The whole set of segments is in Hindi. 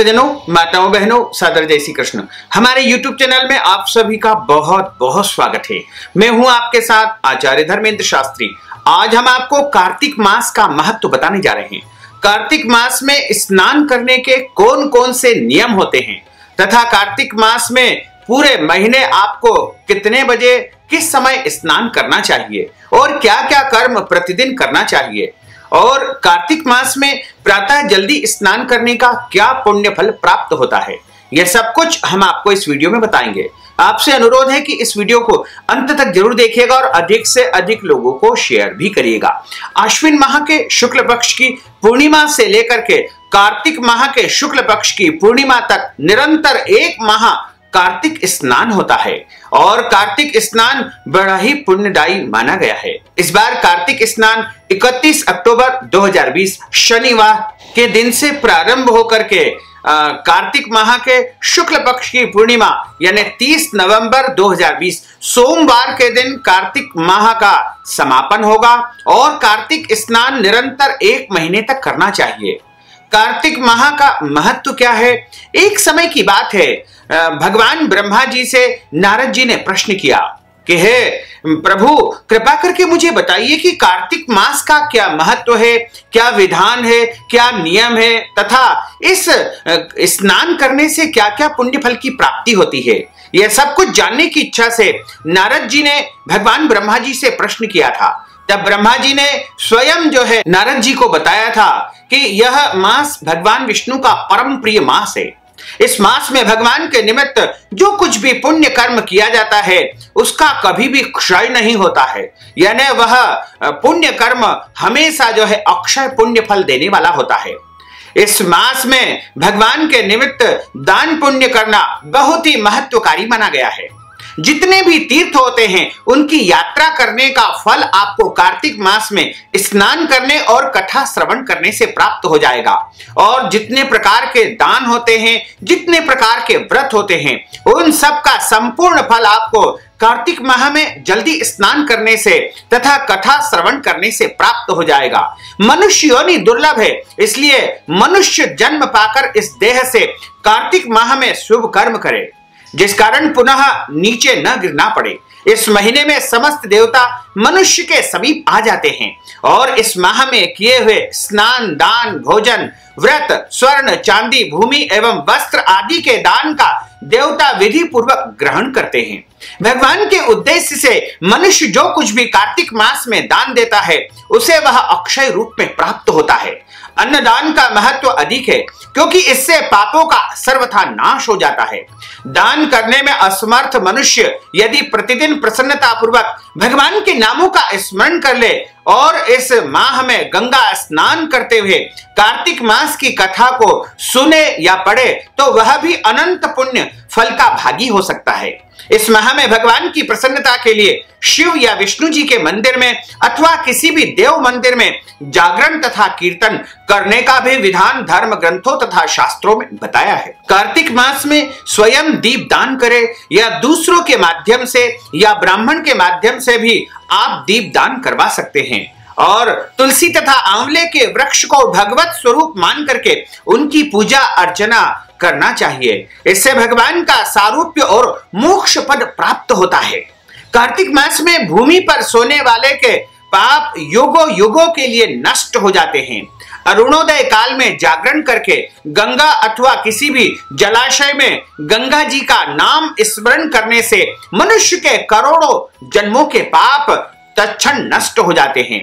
भक्तजनों, माताओं, बहनों, सादर जय श्री कृष्ण। हमारे YouTube चैनल में आप सभी का बहुत बहुत स्वागत है। मैं हूं आपके साथ आचार्य धर्मेंद्र शास्त्री। आज हम आपको कार्तिक मास का महत्व बताने जा रहे हैं। कार्तिक मास में स्नान करने के कौन कौन से नियम होते हैं तथा कार्तिक मास में पूरे महीने आपको कितने बजे किस समय स्नान करना चाहिए और क्या क्या कर्म प्रतिदिन करना चाहिए और कार्तिक मास में प्रातः जल्दी स्नान करने का क्या पुण्य फल प्राप्त होता है, यह सब कुछ हम आपको इस वीडियो में बताएंगे। आपसे अनुरोध है कि इस वीडियो को अंत तक जरूर देखिएगा और अधिक से अधिक लोगों को शेयर भी करिएगा। आश्विन माह के शुक्ल पक्ष की पूर्णिमा से लेकर के कार्तिक माह के शुक्ल पक्ष की पूर्णिमा तक निरंतर एक माह कार्तिक स्नान होता है और कार्तिक स्नान बड़ा ही पुण्यदायी माना गया है। इस बार कार्तिक स्नान 31 अक्टूबर 2020 शनिवार के दिन से प्रारंभ होकर के कार्तिक माह के शुक्ल पक्ष की पूर्णिमा यानी 30 नवंबर 2020 सोमवार के दिन कार्तिक माह का समापन होगा और कार्तिक स्नान निरंतर एक महीने तक करना चाहिए। कार्तिक माह का महत्व क्या है? एक समय की बात है, भगवान ब्रह्मा जी से नारद जी ने प्रश्न किया कि हे प्रभु, कृपा करके मुझे बताइए कि कार्तिक मास का क्या महत्व है, क्या विधान है, क्या नियम है तथा इस स्नान करने से क्या क्या पुण्य फल की प्राप्ति होती है। यह सब कुछ जानने की इच्छा से नारद जी ने भगवान ब्रह्मा जी से प्रश्न किया था। तब ब्रह्मा जी ने स्वयं जो है नारद जी को बताया था कि यह मास भगवान विष्णु का परम प्रिय मास है। इस मास में भगवान के निमित्त जो कुछ भी पुण्य कर्म किया जाता है उसका कभी भी क्षय नहीं होता है, यानी वह पुण्य कर्म हमेशा जो है अक्षय पुण्य फल देने वाला होता है। इस मास में भगवान के निमित्त दान पुण्य करना बहुत ही महत्वकारी माना गया है। जितने भी तीर्थ होते हैं उनकी यात्रा करने का फल आपको कार्तिक मास में स्नान करने और कथा श्रवण करने से प्राप्त हो जाएगा और जितने प्रकार के दान होते हैं, जितने प्रकार के व्रत होते हैं, उन सब का संपूर्ण फल आपको कार्तिक माह में जल्दी स्नान करने से तथा कथा श्रवण करने से प्राप्त हो जाएगा। मनुष्य योनि दुर्लभ है, इसलिए मनुष्य जन्म पाकर इस देह से कार्तिक माह में शुभ कर्म करे जिस कारण पुनः नीचे न गिरना पड़े। इस महीने में समस्त देवता मनुष्य के समीप आ जाते हैं और इस माह में किए हुए स्नान, दान, भोजन, व्रत, स्वर्ण, चांदी, भूमि एवं वस्त्र आदि के दान का देवता विधि पूर्वक ग्रहण करते हैं। भगवान के उद्देश्य से मनुष्य जो कुछ भी कार्तिक मास में दान देता है उसे वह अक्षय रूप में प्राप्त होता है। अन्नदान का महत्व अधिक है क्योंकि इससे पापों का सर्वथा नाश हो जाता है। दान करने में असमर्थ मनुष्य यदि प्रतिदिन प्रसन्नता पूर्वक भगवान के नामों का स्मरण कर ले और इस माह में गंगा स्नान करते हुए कार्तिक मास की कथा को सुने या पढ़े तो वह भी अनंत पुण्य फल का भागी हो सकता है। इस माह में भगवान की प्रसन्नता के लिए शिव या विष्णु जी के मंदिर में अथवा किसी भी देव मंदिर में जागरण तथा कीर्तन करने का भी विधान धर्म ग्रंथों तथा शास्त्रों में बताया है। कार्तिक मास में स्वयं दीप दान करें या दूसरों के माध्यम से या ब्राह्मण के माध्यम से भी आप दीप दान करवा सकते हैं और तुलसी तथा आंवले के वृक्ष को भगवत स्वरूप मान करके उनकी पूजा अर्चना करना चाहिए। इससे भगवान का सारूप्य और मोक्ष पद प्राप्त होता है। कार्तिक मास में भूमि पर सोने वाले के पाप युगों युगों के लिए नष्ट हो जाते हैं। अरुणोदय काल में जागरण करके गंगा अथवा किसी भी जलाशय में गंगा जी का नाम स्मरण करने से मनुष्य के करोड़ों जन्मों के पाप तत्क्षण नष्ट हो जाते हैं।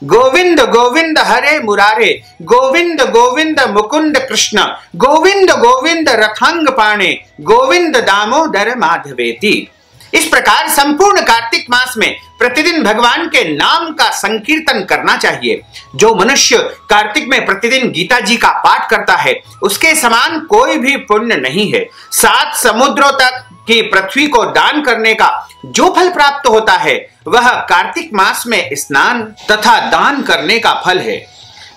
गोविंद गोविंद हरे मुरारे, गोविंद गोविंद मुकुंद कृष्ण, गोविंद गोविंद रथांग पाणे, गोविंद दामोदर माधवेति। इस प्रकार संपूर्ण कार्तिक मास में प्रतिदिन भगवान के नाम का संकीर्तन करना चाहिए। जो मनुष्य कार्तिक में प्रतिदिन गीता जी का पाठ करता है उसके समान कोई भी पुण्य नहीं है। 7 समुद्रों तक की पृथ्वी को दान करने का जो फल प्राप्त होता है वह कार्तिक मास में स्नान तथा दान करने का फल है,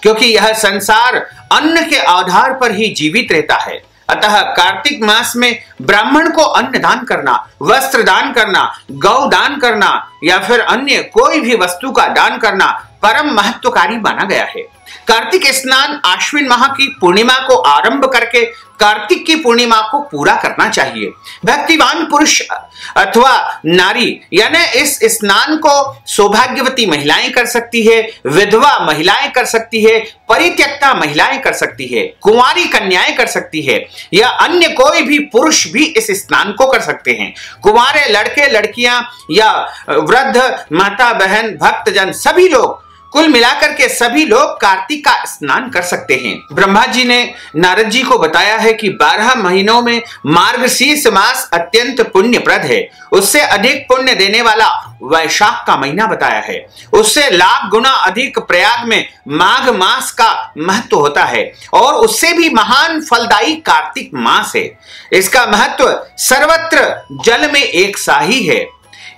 क्योंकि यह संसार अन्न के आधार पर ही जीवित रहता है। अतः कार्तिक मास में ब्राह्मण को अन्न दान करना, वस्त्र दान करना, गौ दान करना या फिर अन्य कोई भी वस्तु का दान करना परम महत्वकारी माना गया है। कार्तिक स्नान आश्विन माह की पूर्णिमा को आरंभ करके कार्तिक की पूर्णिमा को पूरा करना चाहिए। भक्तिवान पुरुष अथवा नारी यानी इस स्नान को सौभाग्यवती महिलाएं कर सकती है, विधवा महिलाएं कर सकती है, परित्यक्ता महिलाएं कर सकती है, कुंवारी कन्याएं कर सकती है, या अन्य कोई भी पुरुष भी इस स्नान को कर सकते हैं। कुंवारे लड़के लड़कियां या वृद्ध माता बहन भक्तजन सभी लोग, कुल मिलाकर के सभी लोग कार्तिक का स्नान कर सकते हैं। ब्रह्मा जी ने नारद जी को बताया है कि 12 महीनों में मार्गशीर्ष मास अत्यंत पुण्यप्रद है। उससे अधिक पुण्य देने वाला वैशाख का महीना बताया है। उससे लाख गुना अधिक प्रयाग में माघ मास का महत्व होता है और उससे भी महान फलदायी कार्तिक मास है। इसका महत्व सर्वत्र जल में एक सा ही है।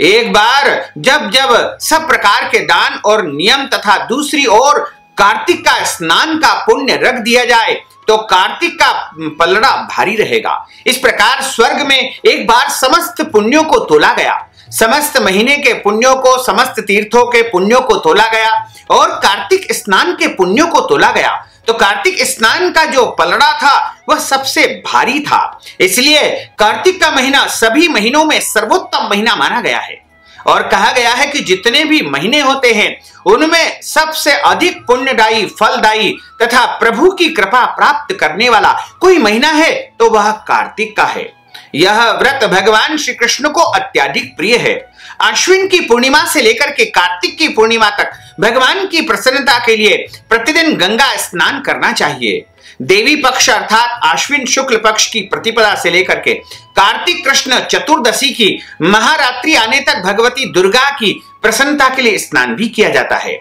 एक बार जब सब प्रकार के दान और नियम तथा दूसरी ओर कार्तिक का स्नान का पुण्य रख दिया जाए तो कार्तिक का पलड़ा भारी रहेगा। इस प्रकार स्वर्ग में एक बार समस्त पुण्यों को तोला गया, समस्त महीने के पुण्यों को, समस्त तीर्थों के पुण्यों को तोला गया और कार्तिक स्नान के पुण्यों को तोला गया। तो कार्तिक स्नान का जो पलड़ा था वह सबसे भारी था। इसलिए कार्तिक का महीना सभी महीनों में सर्वोत्तम महीना माना गया है और कहा गया है कि जितने भी महीने होते हैं उनमें सबसे अधिक पुण्यदायी, फलदायी तथा प्रभु की कृपा प्राप्त करने वाला कोई महीना है तो वह कार्तिक का है। यह व्रत भगवान श्री कृष्ण को अत्यधिक प्रिय है। अश्विन की पूर्णिमा से लेकर के कार्तिक की पूर्णिमा तक भगवान की प्रसन्नता के लिए प्रतिदिन गंगा स्नान करना चाहिए। देवी पक्ष अर्थात आश्विन शुक्ल पक्ष की प्रतिपदा से लेकर के कार्तिक कृष्ण चतुर्दशी की महारात्रि आने तक भगवती दुर्गा की प्रसन्नता के लिए स्नान भी किया जाता है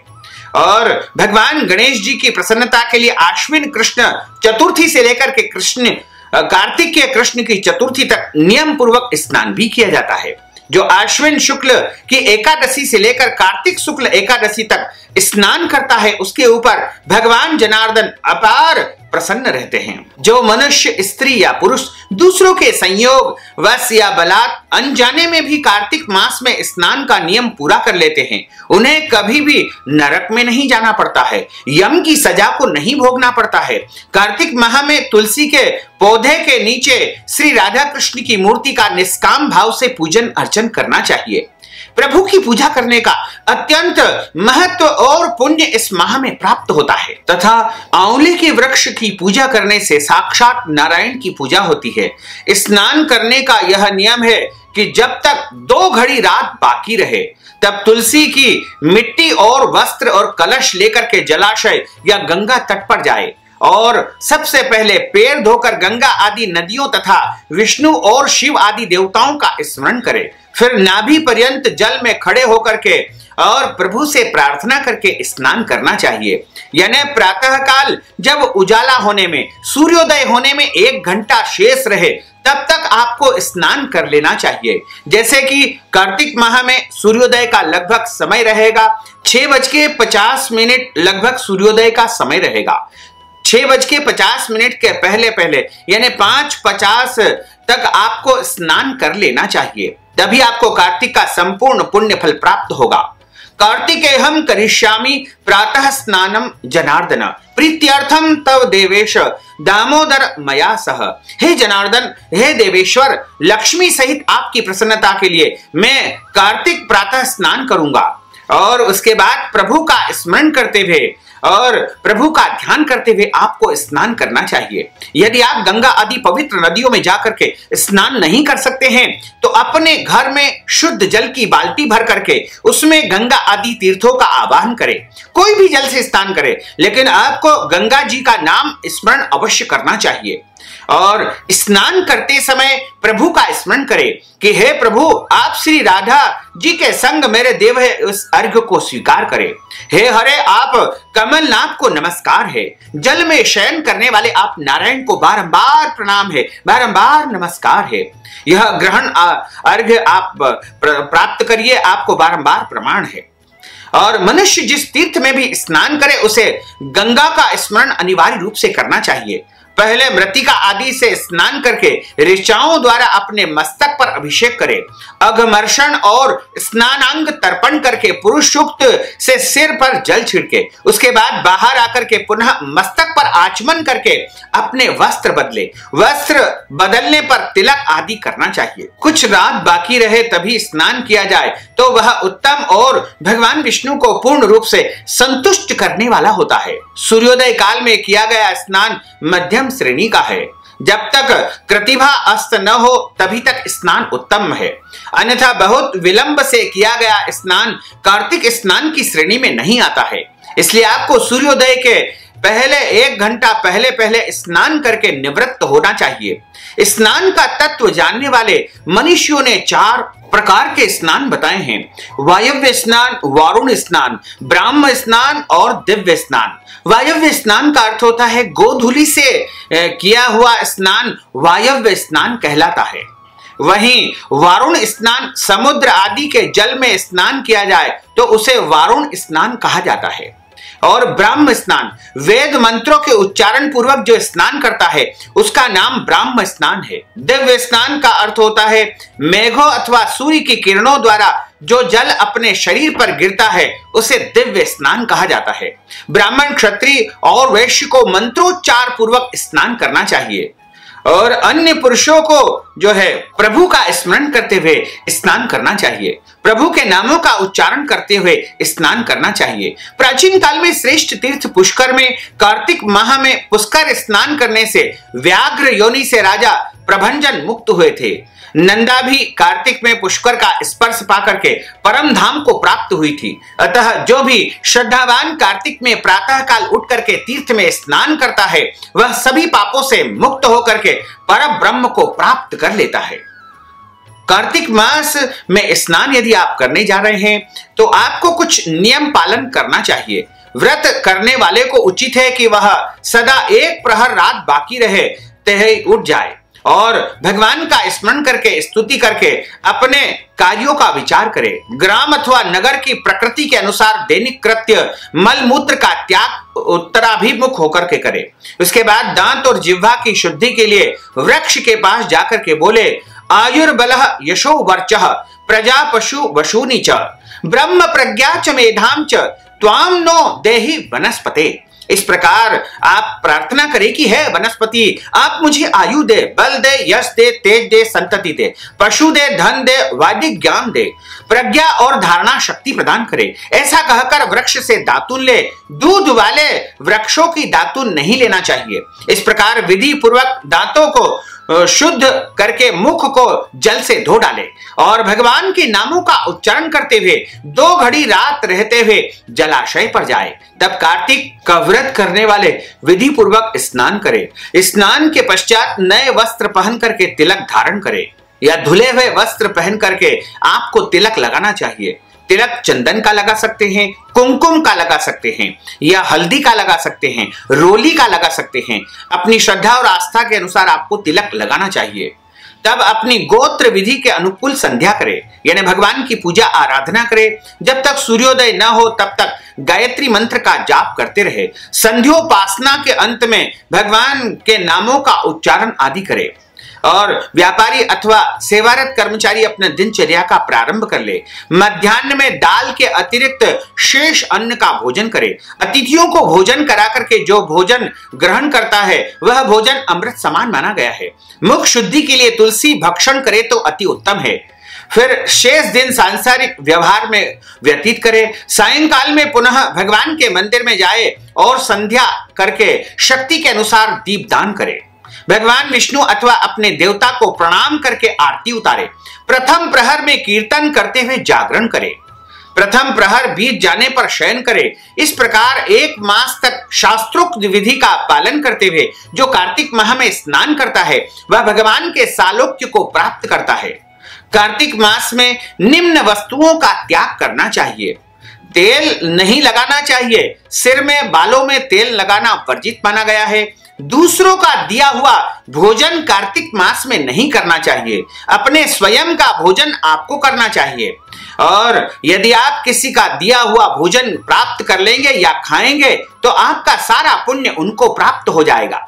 और भगवान गणेश जी की प्रसन्नता के लिए आश्विन कृष्ण चतुर्थी से लेकर के कार्तिक के कृष्ण की चतुर्थी तक नियम पूर्वक स्नान भी किया जाता है। जो आश्विन शुक्ल की एकादशी से लेकर कार्तिक शुक्ल एकादशी तक स्नान करता है उसके ऊपर भगवान जनार्दन अपार प्रसन्न रहते हैं। जो मनुष्य स्त्री या पुरुष दूसरों के संयोग वश या बलात् अनजाने में भी कार्तिक मास में स्नान का नियम पूरा कर लेते हैं उन्हें कभी भी नरक में नहीं जाना पड़ता है, यम की सजा को नहीं भोगना पड़ता है। कार्तिक माह में तुलसी के पौधे के नीचे श्री राधा कृष्ण की मूर्ति का निष्काम भाव से पूजन अर्चन करना चाहिए। प्रभु की पूजा करने का अत्यंत महत्व और पुण्य इस माह में प्राप्त होता है तथा आंवले के वृक्ष की पूजा करने से साक्षात नारायण की पूजा होती है। स्नान करने का यह नियम है कि जब तक 2 घड़ी रात बाकी रहे तब तुलसी की मिट्टी और वस्त्र और कलश लेकर के जलाशय या गंगा तट पर जाए और सबसे पहले पैर धोकर गंगा आदि नदियों तथा विष्णु और शिव आदि देवताओं का स्मरण करे। फिर नाभि पर्यंत जल में खड़े होकर के और प्रभु से प्रार्थना करके स्नान करना चाहिए। यानी प्रातः काल जब उजाला होने में, सूर्योदय होने में 1 घंटा शेष रहे तब तक आपको स्नान कर लेना चाहिए। जैसे कि कार्तिक माह में सूर्योदय का लगभग समय रहेगा 6:50 लगभग सूर्योदय का समय रहेगा। 6:50 के पहले यानी 5:50 तक आपको स्नान कर लेना चाहिए, तभी आपको कार्तिक का संपूर्ण पुण्य फल प्राप्त होगा। कार्तिके हम करिष्यामि प्रातः स्नानम जनार्दन प्रीत्यर्थम तव देवेश दामोदर मया सह। हे जनार्दन, हे देवेश्वर, लक्ष्मी सहित आपकी प्रसन्नता के लिए मैं कार्तिक प्रातः स्नान करूंगा और उसके बाद प्रभु का स्मरण करते हुए और प्रभु का ध्यान करते हुए आपको स्नान करना चाहिए। यदि आप गंगा आदि पवित्र नदियों में जाकर के स्नान नहीं कर सकते हैं तो अपने घर में शुद्ध जल की बाल्टी भर करके उसमें गंगा आदि तीर्थों का आवाहन करें। कोई भी जल से स्नान करें, लेकिन आपको गंगा जी का नाम स्मरण अवश्य करना चाहिए और स्नान करते समय प्रभु का स्मरण करें कि हे प्रभु, आप श्री राधा जी के संग मेरे देव है, उस अर्घ्य को स्वीकार करें। हे हरे, आप कमलनाथ को नमस्कार है। जल में शयन करने वाले आप नारायण को बारंबार प्रणाम है, बारंबार नमस्कार है। यह ग्रहण अर्घ्य आप प्राप्त करिए, आपको बारंबार प्रमाण है। और मनुष्य जिस तीर्थ में भी स्नान करे उसे गंगा का स्मरण अनिवार्य रूप से करना चाहिए। पहले मृतिका आदि से स्नान करके ऋचाओं द्वारा अपने मस्तक पर अभिषेक करे। अघमर्षण और स्नानांग तर्पण करके पुरुष सूक्त से सिर पर जल छिड़के। उसके बाद बाहर आकर के पुनः मस्तक पर आचमन करके अपने वस्त्र बदले। वस्त्र बदलने पर तिलक आदि करना चाहिए। कुछ रात बाकी रहे तभी स्नान किया जाए तो वह उत्तम और भगवान विष्णु को पूर्ण रूप से संतुष्ट करने वाला होता है। सूर्योदय काल में किया गया स्नान मध्यम श्रेणी का है। जब तक कृतिभा अस्त न हो तभी तक स्नान उत्तम है, अन्यथा बहुत विलंब से किया गया स्नान कार्तिक स्नान की श्रेणी में नहीं आता है। इसलिए आपको सूर्योदय के पहले 1 घंटा पहले स्नान करके निवृत्त होना चाहिए। स्नान का तत्व जानने वाले मनुष्यों ने 4 प्रकार के स्नान बताए हैं: वायव्य स्नान, वारुण स्नान, ब्राह्म स्नान और दिव्य स्नान। वायव्य स्नान का अर्थ होता है गोधूलि से किया हुआ स्नान वायव्य स्नान कहलाता है। वहीं वारुण स्नान समुद्र आदि के जल में स्नान किया जाए तो उसे वारुण स्नान कहा जाता है। और ब्राह्म स्नान वेद मंत्रों के उच्चारण पूर्वक जो स्नान करता है उसका नाम ब्राह्म स्नान है। दिव्य स्नान का अर्थ होता है मेघों अथवा सूर्य की किरणों द्वारा जो जल अपने शरीर पर गिरता है उसे दिव्य स्नान कहा जाता है। ब्राह्मण, क्षत्रिय और वैश्य को मंत्रोच्चार पूर्वक स्नान करना चाहिए और अन्य पुरुषों को जो है प्रभु का स्मरण करते हुए स्नान करना चाहिए। प्रभु के नामों का उच्चारण करते हुए स्नान करना चाहिए। प्राचीन काल में श्रेष्ठ तीर्थ पुष्कर में कार्तिक माह में पुष्कर स्नान करने से व्याघ्र योनि से राजा प्रभंजन मुक्त हुए थे। नंदा भी कार्तिक में पुष्कर का स्पर्श पाकर के परम धाम को प्राप्त हुई थी। अतः जो भी श्रद्धावान कार्तिक में प्रातः काल उठ करके तीर्थ में स्नान करता है वह सभी पापों से मुक्त होकर के परम ब्रह्म को प्राप्त कर लेता है। कार्तिक मास में स्नान यदि आप करने जा रहे हैं तो आपको कुछ नियम पालन करना चाहिए। व्रत करने वाले को उचित है कि वह सदा 1 प्रहर रात बाकी रहे तय उठ जाए और भगवान का स्मरण करके स्तुति करके अपने कार्यों का विचार करे। ग्राम अथवा नगर की प्रकृति के अनुसार दैनिक कृत्य मल मूत्र का त्याग उत्तराभिमुख होकर के करे। उसके बाद दांत और जिह्वा की शुद्धि के लिए वृक्ष के पास जाकर के बोले आयुर्बलः यशो वर्चः प्रजा पशु वशूनि च ब्रह्म प्रज्ञा च मेधाम च त्वाम नो देहि वनस्पते। इस प्रकार आप प्रार्थना करें कि है वनस्पति आप मुझे आयु दे, बल दे, यश दे, तेज दे, संतति दे, पशु दे, धन दे, वैदिक ज्ञान दे, प्रज्ञा और धारणा शक्ति प्रदान करे। ऐसा कहकर वृक्ष से दातुन ले। दूध वाले वृक्षों की दातुन नहीं लेना चाहिए। इस प्रकार विधि पूर्वक दांतों को शुद्ध करके मुख को जल से धो डाले और भगवान के नामों का उच्चारण करते हुए 2 घड़ी रात रहते हुए जलाशय पर जाए। तब कार्तिक का व्रत करने वाले विधि पूर्वक स्नान करे। स्नान के पश्चात नए वस्त्र पहन करके तिलक धारण करे या धुले हुए वस्त्र पहन करके आपको तिलक लगाना चाहिए। तिलक चंदन का लगा सकते हैं, कुमकुम का लगा सकते हैं या हल्दी का लगा सकते हैं, रोली का लगा सकते हैं। अपनी श्रद्धा और आस्था के अनुसार आपको तिलक लगाना चाहिए। तब अपनी गोत्र विधि के अनुकूल संध्या करे यानी भगवान की पूजा आराधना करे। जब तक सूर्योदय न हो तब तक गायत्री मंत्र का जाप करते रहे। संध्योपासना के अंत में भगवान के नामों का उच्चारण आदि करे और व्यापारी अथवा सेवारत कर्मचारी अपने दिनचर्या का प्रारंभ कर ले। मध्याह्न में दाल के अतिरिक्त शेष अन्न का भोजन करे। अतिथियों को भोजन करा करके जो भोजन ग्रहण करता है वह भोजन अमृत समान माना गया है। मुख शुद्धि के लिए तुलसी भक्षण करे तो अति उत्तम है। फिर शेष दिन सांसारिक व्यवहार में व्यतीत करे। सायंकाल में पुनः भगवान के मंदिर में जाए और संध्या करके शक्ति के अनुसार दीपदान करे। भगवान विष्णु अथवा अपने देवता को प्रणाम करके आरती उतारे। प्रथम प्रहर में कीर्तन करते हुए जागरण करे। प्रथम प्रहर बीत जाने पर शयन करे। इस प्रकार 1 मास तक शास्त्रोक्त विधि का पालन करते हुए जो कार्तिक माह में स्नान करता है वह भगवान के सालोक्य को प्राप्त करता है। कार्तिक मास में निम्न वस्तुओं का त्याग करना चाहिए। तेल नहीं लगाना चाहिए। सिर में बालों में तेल लगाना वर्जित माना गया है। दूसरों का दिया हुआ भोजन कार्तिक मास में नहीं करना चाहिए। अपने स्वयं का भोजन आपको करना चाहिए और यदि आप किसी का दिया हुआ भोजन प्राप्त कर लेंगे या खाएंगे तो आपका सारा पुण्य उनको प्राप्त हो जाएगा।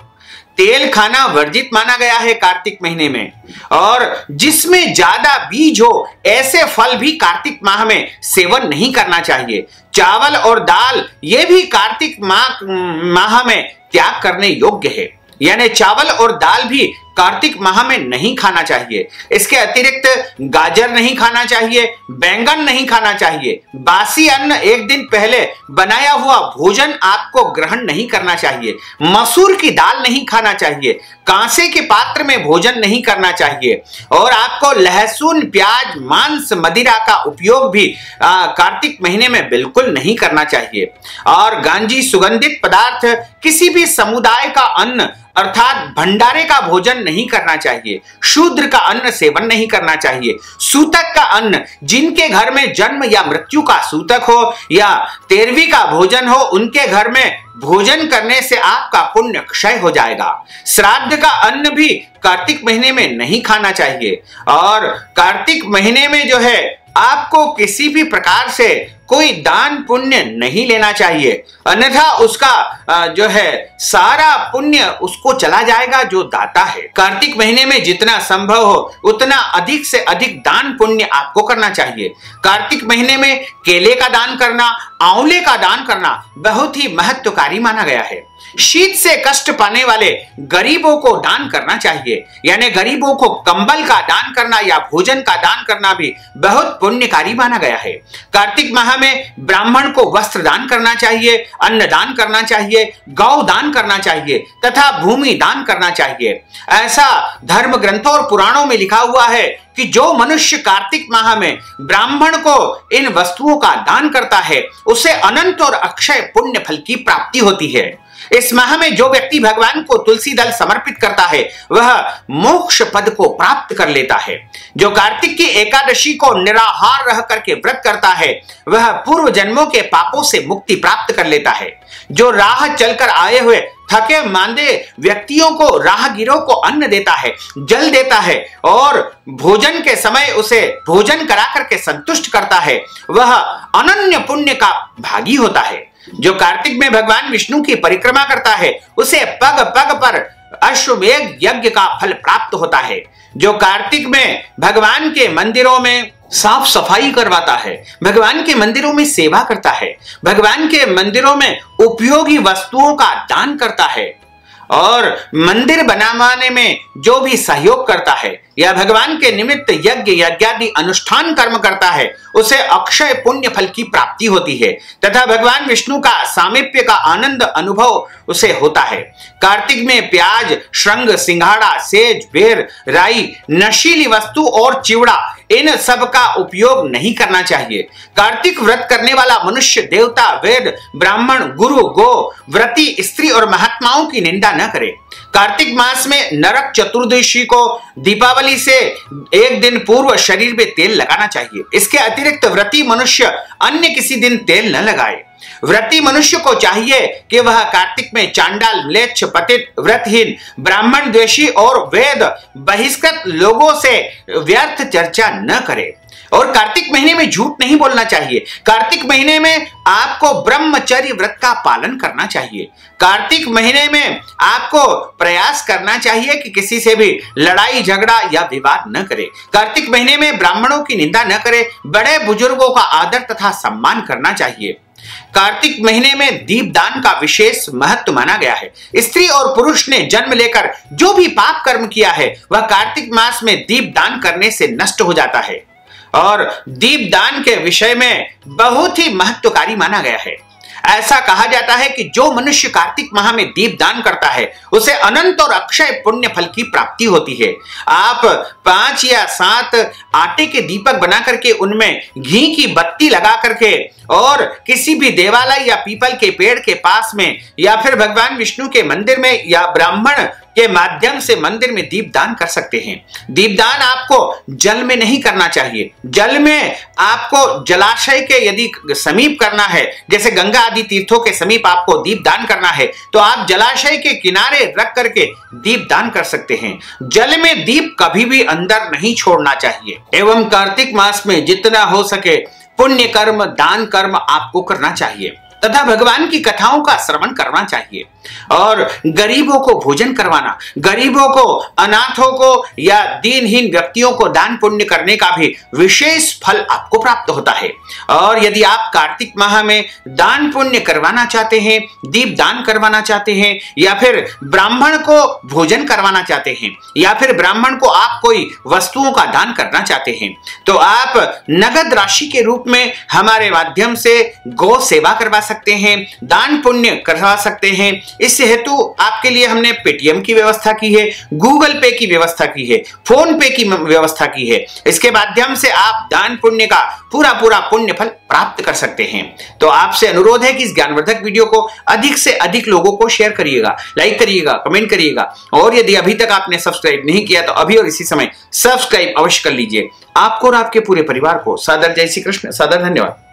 तेल खाना वर्जित माना गया है कार्तिक महीने में, और जिसमें ज्यादा बीज हो ऐसे फल भी कार्तिक माह में सेवन नहीं करना चाहिए। चावल और दाल ये भी कार्तिक माह में त्याग करने योग्य है, यानी चावल और दाल भी कार्तिक माह में नहीं खाना चाहिए। इसके अतिरिक्त गाजर नहीं खाना चाहिए, बैंगन नहीं खाना चाहिए, बासी अन्न एक दिन पहले बनाया हुआ भोजन आपको ग्रहण नहीं करना चाहिए, मसूर की दाल नहीं खाना चाहिए, कांसे के पात्र में भोजन नहीं करना चाहिए, और आपको लहसुन, प्याज, मांस, मदिरा का उपयोग भी कार्तिक महीने में बिल्कुल नहीं करना चाहिए। और गांजी सुगंधित पदार्थ, किसी भी समुदाय का अन्न अर्थात भंडारे का भोजन नहीं करना चाहिए, शूद्र का अन्न सेवन नहीं करना चाहिए, सूतक का अन्न, जिनके घर में जन्म या मृत्यु का सूतक हो या 13वीं का भोजन हो, उनके घर में भोजन करने से आपका पुण्य क्षय हो जाएगा। श्राद्ध का अन्न भी कार्तिक महीने में नहीं खाना चाहिए, और कार्तिक महीने में जो है आपको किसी भी प्रकार से कोई दान पुण्य नहीं लेना चाहिए, अन्यथा उसका जो है सारा पुण्य उसको चला जाएगा जो दाता है। कार्तिक महीने में जितना संभव हो उतना अधिक से अधिक दान पुण्य आपको करना चाहिए। कार्तिक महीने में केले का दान करना, आंवले का दान करना बहुत ही महत्वकारी माना गया है। शीत से कष्ट पाने वाले गरीबों को दान करना चाहिए, यानी गरीबों को कंबल का दान करना या भोजन का दान करना भी बहुत पुण्यकारी माना गया है। कार्तिक माह में ब्राह्मण को वस्त्र दान करना चाहिए, अन्न दान करना चाहिए, गौ दान करना चाहिए तथा भूमि दान करना चाहिए। ऐसा धर्म ग्रंथों और पुराणों में लिखा हुआ है कि जो मनुष्य कार्तिक माह में ब्राह्मण को इन वस्तुओं का दान करता है उसे अनंत और अक्षय पुण्य फल की प्राप्ति होती है। इस माह में जो व्यक्ति भगवान को तुलसी दल समर्पित करता है वह मोक्ष पद को प्राप्त कर लेता है। जो कार्तिक की एकादशी को निराहार रह करके व्रत करता है वह पूर्व जन्मों के पापों से मुक्ति प्राप्त कर लेता है। जो राह चलकर आए हुए थके मांदे व्यक्तियों को, राहगीरों को अन्न देता है, जल देता है और भोजन के समय उसे भोजन करा करके संतुष्ट करता है, वह अनन्य पुण्य का भागी होता है। जो कार्तिक में भगवान विष्णु की परिक्रमा करता है उसे पग पग पर अश्वमेध यज्ञ का फल प्राप्त होता है। जो कार्तिक में भगवान के मंदिरों में साफ सफाई करवाता है, भगवान के मंदिरों में सेवा करता है, भगवान के मंदिरों में उपयोगी वस्तुओं का दान करता है और मंदिर बनाने में जो भी सहयोग करता है या भगवान के निमित्त यज्ञ यज्ञादि अनुष्ठान कर्म करता है उसे अक्षय पुण्य फल की प्राप्ति होती है तथा भगवान विष्णु का सामीप्य का आनंद अनुभव उसे होता है। कार्तिक में प्याज, श्रृंग, सिंघाड़ा, सेज, बेर, राई, नशीली वस्तु और चिवड़ा इन सब का उपयोग नहीं करना चाहिए। कार्तिक व्रत करने वाला मनुष्य देवता, वेद, ब्राह्मण, गुरु, गो, व्रती, स्त्री और महात्माओं की निंदा न करे। कार्तिक मास में नरक चतुर्दशी को दीपावली से एक दिन पूर्व शरीर में तेल लगाना चाहिए। इसके अतिरिक्त व्रती मनुष्य अन्य किसी दिन तेल न लगाए। व्रती मनुष्य को चाहिए कि वह कार्तिक में चांडाल, म्लेच्छ, पतित, व्रतहीन, ब्राह्मण द्वेषी और वेद बहिष्कृत लोगों से व्यर्थ चर्चा न करे और कार्तिक महीने में झूठ नहीं बोलना चाहिए। कार्तिक महीने में आपको ब्रह्मचर्य व्रत का पालन करना चाहिए। कार्तिक महीने में आपको प्रयास करना चाहिए कि किसी से भी लड़ाई झगड़ा या विवाद न करे। कार्तिक महीने में ब्राह्मणों की निंदा न करे, बड़े बुजुर्गों का आदर तथा सम्मान करना चाहिए। कार्तिक महीने में दीपदान का विशेष महत्व माना गया है। स्त्री और पुरुष ने जन्म लेकर जो भी पाप कर्म किया है वह कार्तिक मास में दीपदान करने से नष्ट हो जाता है और दीपदान के विषय में बहुत ही महत्वकारी माना गया है। ऐसा कहा जाता है कि जो मनुष्य कार्तिक माह में दीपदान करता है उसे अनंत और अक्षय पुण्य फल की प्राप्ति होती है। आप 5 या 7 आटे के दीपक बना करके उनमें घी की बत्ती लगा करके और किसी भी देवालय या पीपल के पेड़ के पास में या फिर भगवान विष्णु के मंदिर में या ब्राह्मण के माध्यम से मंदिर में दीपदान कर सकते हैं। दीपदान आपको जल में नहीं करना चाहिए। जल में आपको जलाशय के यदि समीप करना है, जैसे गंगा आदि तीर्थों के समीप आपको दीपदान करना है तो आप जलाशय के किनारे रख करके दीपदान कर सकते हैं। जल में दीप कभी भी अंदर नहीं छोड़ना चाहिए। एवं कार्तिक मास में जितना हो सके पुण्य कर्म, दान कर्म आपको करना चाहिए। तथा भगवान की कथाओं का श्रवण करना चाहिए और गरीबों को भोजन करवाना, गरीबों को, अनाथों को या दीनहीन व्यक्तियों को दान पुण्य करने का भी विशेष फल आपको प्राप्त होता है। और यदि आप कार्तिक माह में दान पुण्य करवाना चाहते हैं, दीप दान करवाना चाहते हैं, या फिर ब्राह्मण को भोजन करवाना चाहते हैं, या फिर ब्राह्मण को आप कोई वस्तुओं का दान करना चाहते हैं, तो आप नगद राशि के रूप में हमारे माध्यम से गौ सेवा करवा सकते हैं, दान पुण्य करवा सकते हैं। इस हेतु आपके लिए हमने पेटीएम की व्यवस्था की है, गूगल पे की व्यवस्था की है, फोन पे की व्यवस्था की है। इसके माध्यम से आप दान पुण्य का पूरा पुण्य फल प्राप्त कर सकते हैं। तो आपसे अनुरोध है कि इस ज्ञानवर्धक वीडियो को अधिक से अधिक लोगों को शेयर करिएगा, लाइक करिएगा, कमेंट करिएगा, और यदि अभी तक आपने सब्सक्राइब नहीं किया तो अभी और इसी समय सब्सक्राइब अवश्य कर लीजिए। आपको और आपके पूरे परिवार को सादर जय श्री कृष्ण, सादर धन्यवाद।